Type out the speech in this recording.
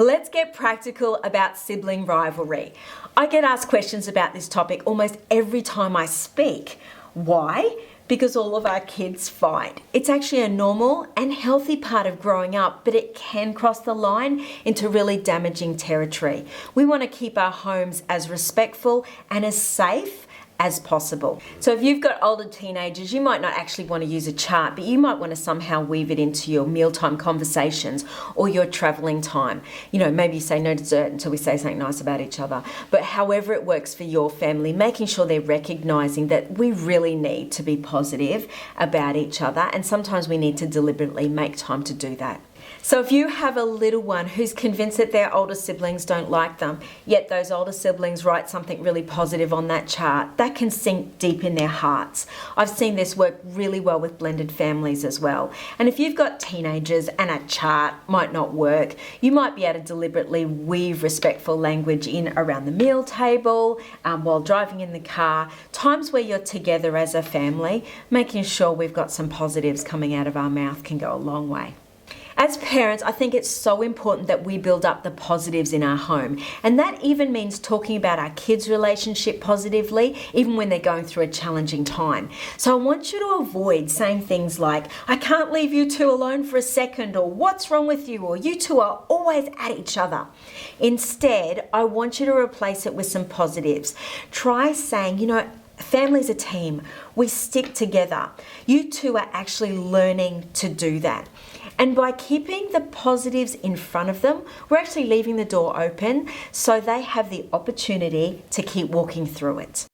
Let's get practical about sibling rivalry. I get asked questions about this topic almost every time I speak. Why? Because all of our kids fight. It's actually a normal and healthy part of growing up, but it can cross the line into really damaging territory. We want to keep our homes as respectful and as safe as possible. So if you've got older teenagers, you might not actually want to use a chart, but you might want to somehow weave it into your mealtime conversations or your traveling time. You know, maybe you say no dessert until we say something nice about each other. But however it works for your family, making sure they're recognizing that we really need to be positive about each other, and sometimes we need to deliberately make time to do that. So if you have a little one who's convinced that their older siblings don't like them, yet those older siblings write something really positive on that chart, that can sink deep in their hearts. I've seen this work really well with blended families as well. And if you've got teenagers and a chart might not work, you might be able to deliberately weave respectful language in around the meal table, while driving in the car, times where you're together as a family. Making sure we've got some positives coming out of our mouth can go a long way. As parents, I think it's so important that we build up the positives in our home. And that even means talking about our kids' relationship positively, even when they're going through a challenging time. So I want you to avoid saying things like, I can't leave you two alone for a second, or what's wrong with you, or you two are always at each other. Instead, I want you to replace it with some positives. Try saying, family's a team. We stick together. You two are actually learning to do that. And by keeping the positives in front of them, we're actually leaving the door open so they have the opportunity to keep walking through it.